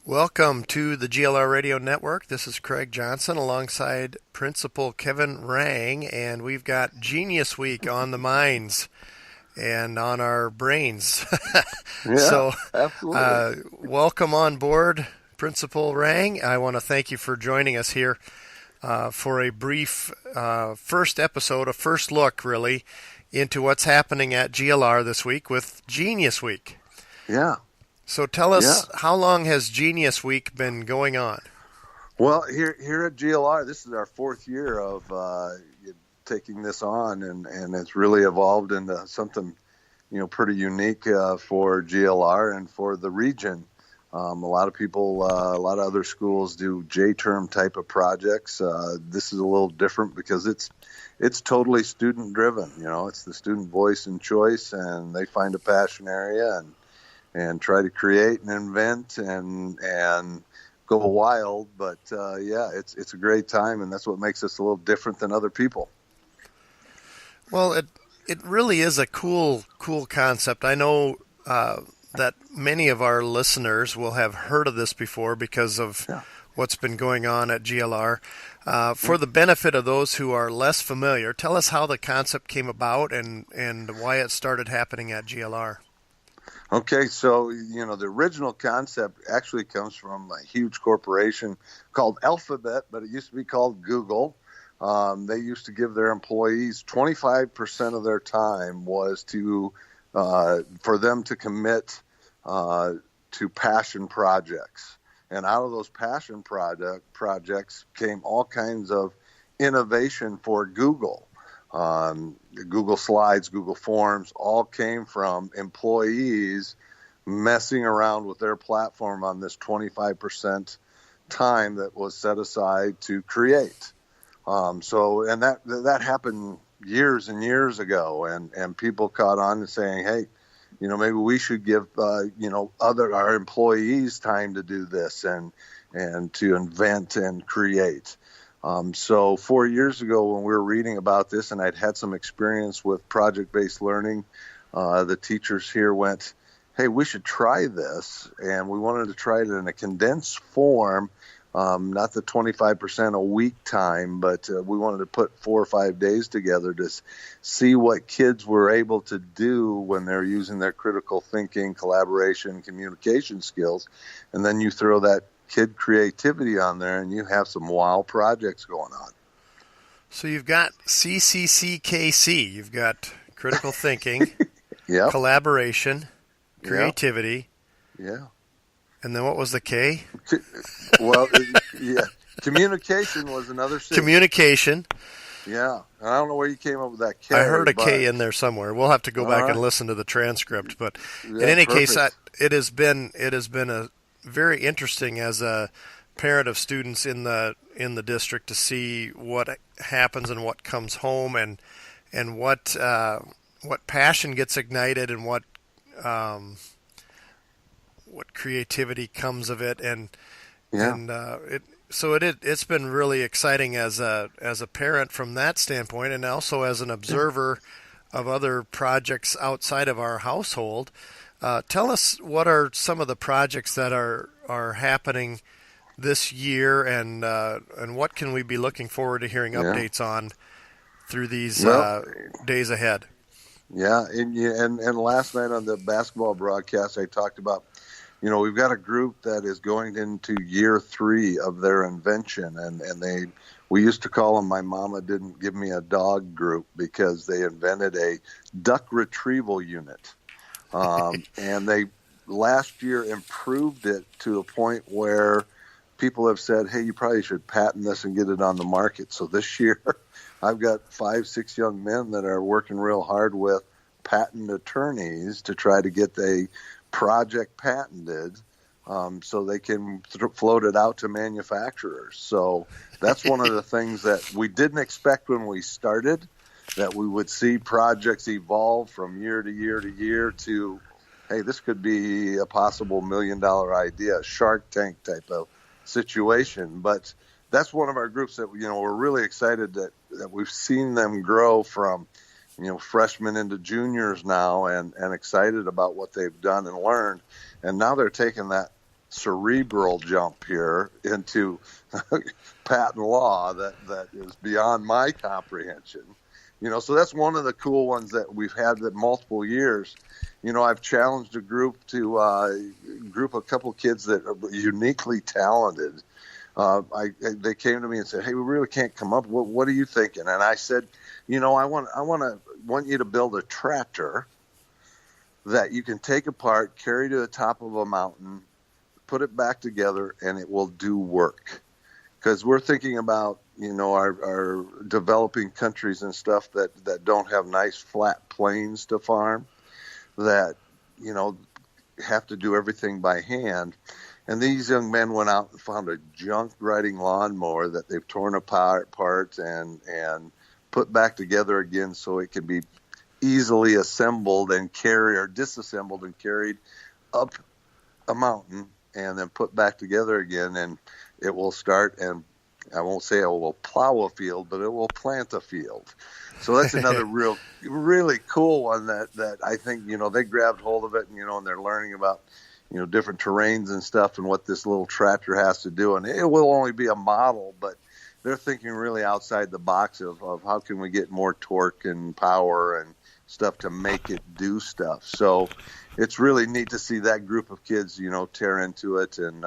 Welcome to the GLR Radio Network. This is Craig Johnson alongside Principal Kevin Rang, and we've got Genius Week on the minds and on our brains. Yeah, so, absolutely. welcome on board, Principal Rang. I want to thank you for joining us here for a brief first episode, a first look, really, into what's happening at GLR this week with Genius Week. Yeah, So tell yeah. us, how long has Genius Week been going on? Well, here at GLR, this is our fourth year of taking this on, and it's really evolved into something pretty unique for GLR and for the region. A lot of people, a lot of other schools do J-term type of projects. This is a little different because it's totally student driven. It's the student voice and choice, and they find a passion area and try to create and invent and go wild. But yeah, it's a great time, and that's what makes us a little different than other people. Well, it really is a cool concept. I know that many of our listeners will have heard of this before because of Yeah. what's been going on at GLR. For the benefit of those who are less familiar, tell us how the concept came about and why it started happening at GLR. Okay, so the original concept actually comes from a huge corporation called Alphabet, but it used to be called Google. They used to give their employees 25% of their time was for them to commit to passion projects, and out of those passion projects came all kinds of innovation for Google. Google Slides, Google Forms, all came from employees messing around with their platform on this 25% time that was set aside to create. And that happened years and years ago, and people caught on to saying, hey, maybe we should give our employees time to do this and to invent and create. So 4 years ago, when we were reading about this, and I'd had some experience with project-based learning, the teachers here went, hey, we should try this. And we wanted to try it in a condensed form, not the 25% a week time, but we wanted to put 4 or 5 days together to see what kids were able to do when they're using their critical thinking, collaboration, communication skills. And then you throw that kid creativity on there, and you have some wow projects going on. So you've got CCCKC, you've got critical thinking, Yep. collaboration, creativity, Yeah. and then what was the K? Well, yeah. Communication was another C. Communication. Yeah. And I don't know where you came up with that K. I heard a but, K in there somewhere. We'll have to go all back right. and listen to the transcript. But in Yeah, any perfect. case, it has been a very interesting as a parent of students in the district to see what happens and what comes home and what passion gets ignited and what creativity comes of it Yeah. it's been really exciting as a parent from that standpoint, and also as an observer of other projects outside of our household. Tell us, what are some of the projects that are happening this year, and what can we be looking forward to hearing Yeah. updates on through these Well, days ahead? yeah. And last night on the basketball broadcast, I talked about, we've got a group that is going into year 3 of their invention, and we used to call them "My Mama Didn't Give Me a Dog" group, because they invented a duck retrieval unit. And they last year improved it to a point where people have said, hey, you probably should patent this and get it on the market. So this year, I've got 5, 6 young men that are working real hard with patent attorneys to try to get a project patented, so they can float it out to manufacturers. So that's one of the things that we didn't expect when we started, that we would see projects evolve from year to year to year to, hey, this could be a possible $1 million idea, Shark Tank type of situation. But that's one of our groups that, we're really excited that we've seen them grow from, freshmen into juniors now, and excited about what they've done and learned. And now they're taking that cerebral jump here into patent law that is beyond my comprehension. So that's one of the cool ones that we've had that multiple years. I've challenged a group a couple kids that are uniquely talented. They came to me and said, "Hey, we really can't come up. What are you thinking?" And I said, I want you to build a tractor that you can take apart, carry to the top of a mountain, put it back together, and it will do work. Because we're thinking about, our developing countries and stuff that don't have nice flat plains to farm, that, have to do everything by hand. And these young men went out and found a junk riding lawnmower that they've torn apart and put back together again so it can be easily assembled and disassembled and carried up a mountain and then put back together again, and it will start, and I won't say it will plow a field, but it will plant a field. So that's another really cool one that I think, they grabbed hold of it, and they're learning about, different terrains and stuff and what this little tractor has to do. And it will only be a model, but they're thinking really outside the box of how can we get more torque and power and stuff to make it do stuff. So it's really neat to see that group of kids, tear into it and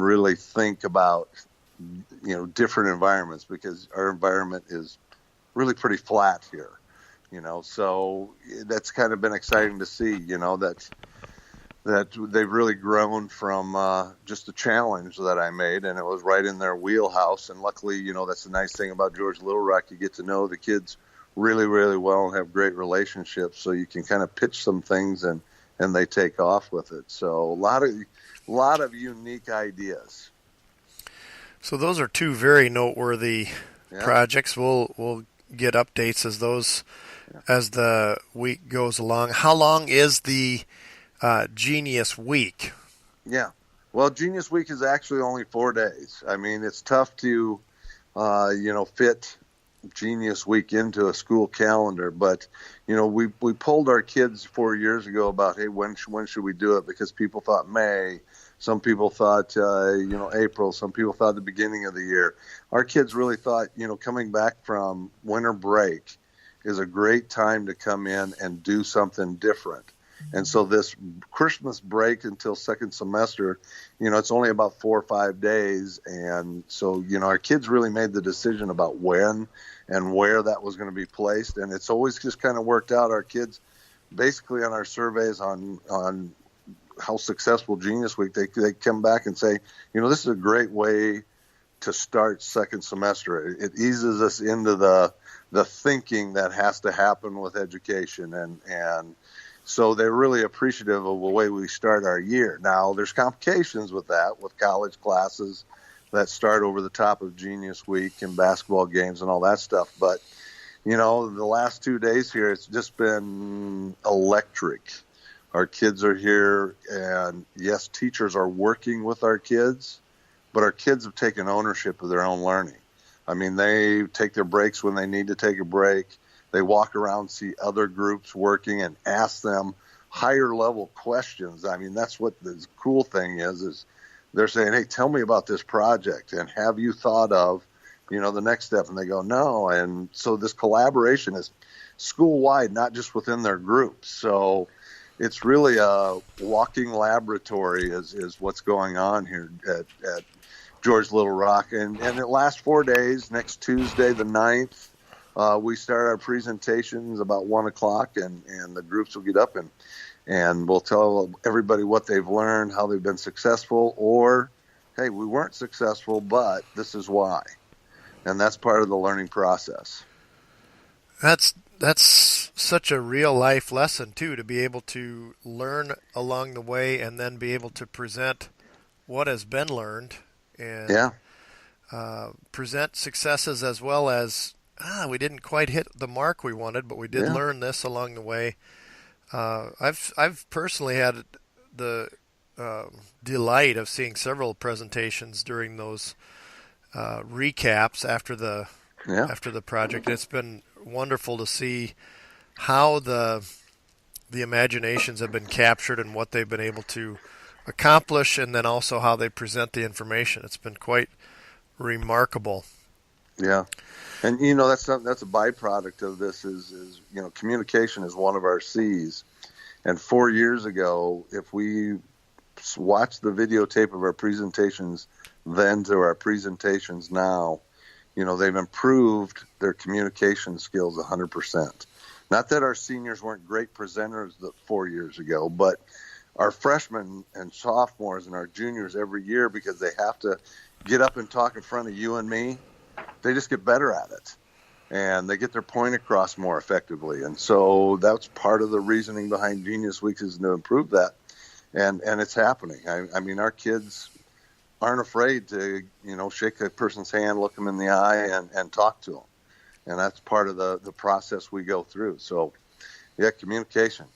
really think about, different environments, because our environment is really pretty flat here, so that's kind of been exciting to see, that they've really grown from just a challenge that I made, and it was right in their wheelhouse. And luckily, that's the nice thing about George Little Rock. You get to know the kids really, really well and have great relationships, so you can kind of pitch some things and they take off with it. So a lot of unique ideas. So those are two very noteworthy projects. We'll get updates as the week goes along. How long is the Genius Week? Yeah. Well, Genius Week is actually only 4 days. I mean, it's tough to, fit Genius Week into a school calendar, but we pulled our kids 4 years ago about, hey, when should we do it? Because people thought May, some people thought April, some people thought the beginning of the year. Our kids really thought coming back from winter break is a great time to come in and do something different. And so this Christmas break until second semester, it's only about 4 or 5 days. And so, our kids really made the decision about when and where that was going to be placed. And it's always just kind of worked out. Our kids, basically on our surveys on how successful Genius Week, they come back and say, this is a great way to start second semester. It eases us into the thinking that has to happen with education. And so they're really appreciative of the way we start our year. Now, there's complications with that, with college classes that start over the top of Genius Week and basketball games and all that stuff. But, the last 2 days here, it's just been electric. Our kids are here, and yes, teachers are working with our kids, but our kids have taken ownership of their own learning. I mean, they take their breaks when they need to take a break. They walk around, see other groups working, and ask them higher level questions. I mean, that's what the cool thing is they're saying, hey, tell me about this project, and have you thought of, the next step? And they go, no. And so this collaboration is school-wide, not just within their groups. So it's really a walking laboratory is what's going on here at George Little Rock. And it lasts 4 days. Next Tuesday, the 9th, we start our presentations about 1 o'clock, and the groups will get up and we'll tell everybody what they've learned, how they've been successful, or, hey, we weren't successful, but this is why. And that's part of the learning process. That's such a real life lesson too, to be able to learn along the way and then be able to present what has been learned and present successes as well as we didn't quite hit the mark we wanted, but we did learn this along the way. I've personally had the delight of seeing several presentations during those recaps after the project. It's been wonderful to see how the imaginations have been captured and what they've been able to accomplish, and then also how they present the information. It's been quite remarkable. Yeah. And that's a byproduct of this is communication is one of our C's. And 4 years ago, if we watch the videotape of our presentations then to our presentations now, they've improved their communication skills 100%. Not that our seniors weren't great presenters 4 years ago, but our freshmen and sophomores and our juniors every year, because they have to get up and talk in front of you and me, they just get better at it. And they get their point across more effectively. And so that's part of the reasoning behind Genius Week, is to improve that. And it's happening. I mean, our kids aren't afraid to, shake a person's hand, look them in the eye, and talk to them. And that's part of the process we go through. So, yeah, communication.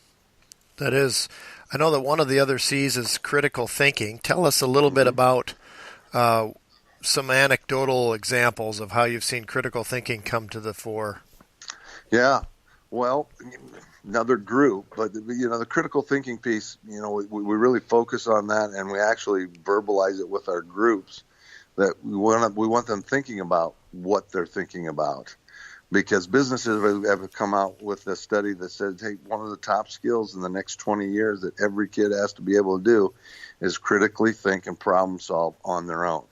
That is. I know that one of the other C's is critical thinking. Tell us a little bit about some anecdotal examples of how you've seen critical thinking come to the fore. Yeah. Well, another group, but the critical thinking piece, we really focus on that, and we actually verbalize it with our groups, that we want them thinking about what they're thinking about, because businesses have come out with a study that says, hey, one of the top skills in the next 20 years that every kid has to be able to do is critically think and problem solve on their own.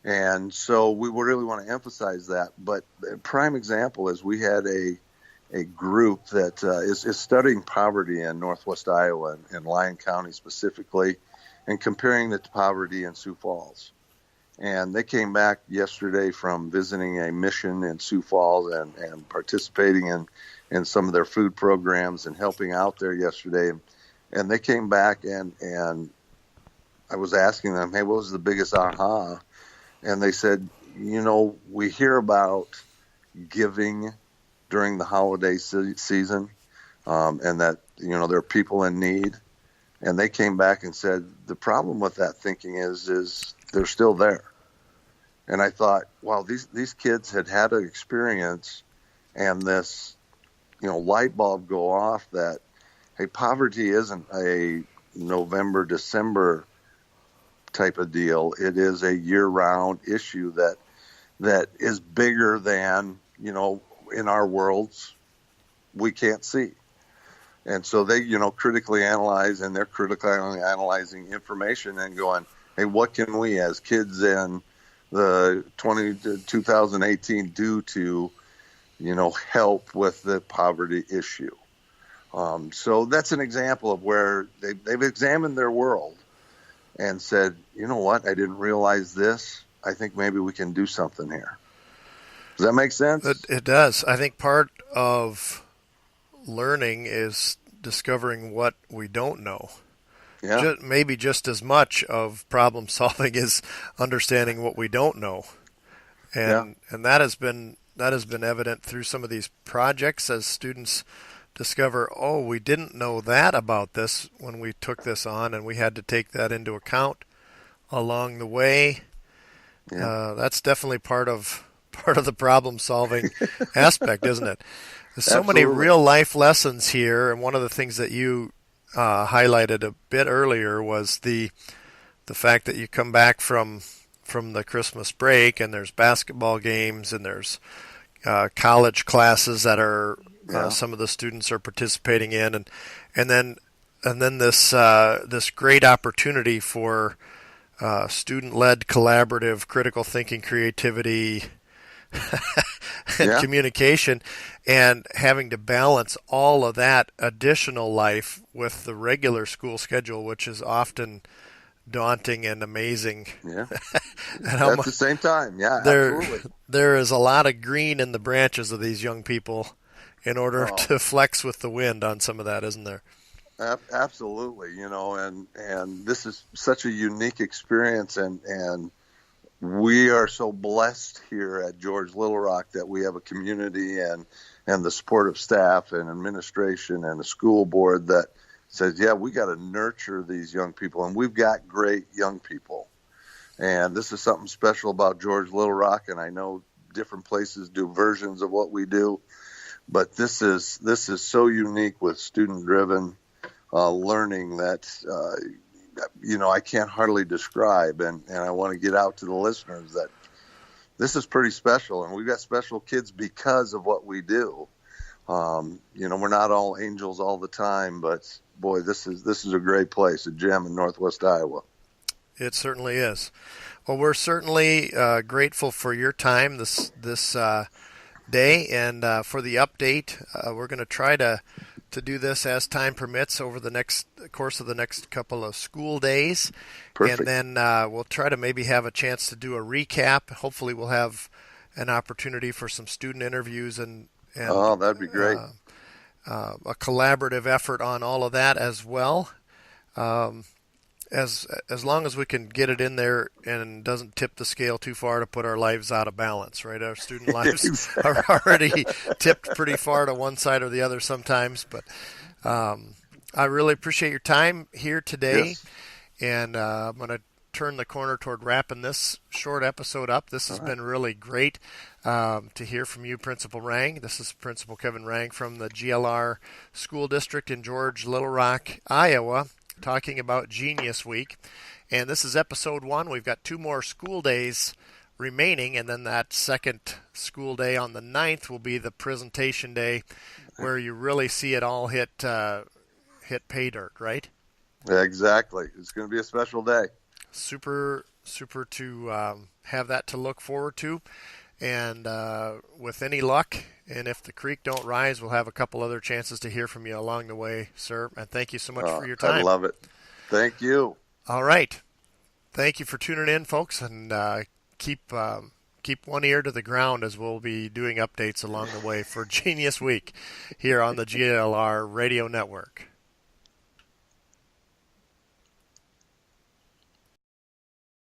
And so we really want to emphasize that. But a prime example is we had a group that is studying poverty in Northwest Iowa and Lyon County specifically, and comparing it to poverty in Sioux Falls. And they came back yesterday from visiting a mission in Sioux Falls and participating in some of their food programs and helping out there yesterday. And they came back and I was asking them, hey, what was the biggest aha? And they said, we hear about giving during the holiday season, and that, there are people in need. And they came back and said, the problem with that thinking is they're still there. And I thought, wow, these kids had an experience, and this, light bulb go off that, hey, poverty isn't a November, December type of deal. It is a year-round issue that is bigger than, in our worlds we can't see. And so they, critically analyze, and they're critically analyzing information and going, hey, what can we as kids in the 2018 do to, help with the poverty issue? So that's an example of where they've examined their world and said, you know what, I didn't realize this. I think maybe we can do something here. Does that make sense? It does. I think part of learning is discovering what we don't know. Yeah. Maybe just as much of problem solving is understanding what we don't know. And that has been evident through some of these projects as students discover, oh, we didn't know that about this when we took this on, and we had to take that into account along the way. Yeah. That's definitely part of the problem solving aspect, isn't it? There's so Absolutely. many real life lessons here, and one of the things that you highlighted a bit earlier was the fact that you come back from the Christmas break, and there's basketball games, and there's college classes that are some of the students are participating in, and then this great opportunity for student-led, collaborative, critical thinking, creativity, and communication, and having to balance all of that additional life with the regular school schedule, which is often daunting and amazing. Yeah. At the same time, absolutely. There is a lot of green in the branches of these young people in order to flex with the wind on some of that, isn't there? Absolutely, and this is such a unique experience, and we are so blessed here at George Little Rock that we have a community and the support of staff and administration and the school board that says, yeah, we got to nurture these young people, and we've got great young people. And this is something special about George Little Rock, and I know different places do versions of what we do, but this is so unique with student-driven learning that I can't hardly describe. And I want to get out to the listeners that this is pretty special, and we've got special kids because of what we do. We're not all angels all the time, but boy, this is a great place, a gem in Northwest Iowa. It certainly is. Well, we're certainly grateful for your time this day and for the update. We're going to try to do this as time permits over the course of the next couple of school days. Perfect. And then we'll try to maybe have a chance to do a recap. Hopefully we'll have an opportunity for some student interviews and oh, that'd be great. A collaborative effort on all of that as well. As long as we can get it in there and doesn't tip the scale too far to put our lives out of balance, right? Our student lives are already tipped pretty far to one side or the other sometimes. But I really appreciate your time here today. Yes. And I'm going to turn the corner toward wrapping this short episode up. This has been really great to hear from you, Principal Rang. This is Principal Kevin Rang from the GLR School District in George Little Rock, Iowa, talking about Genius Week. And this is episode 1. We've got 2 more school days remaining, and then that second school day on the 9th will be the presentation day where you really see it all hit pay dirt, right? Exactly. It's going to be a special day. Super to have that to look forward to. And with any luck, and if the creek don't rise, we'll have a couple other chances to hear from you along the way, sir. And thank you so much for your time. I love it. Thank you. All right. Thank you for tuning in, folks, and keep one ear to the ground as we'll be doing updates along the way for Genius Week here on the GLR Radio Network.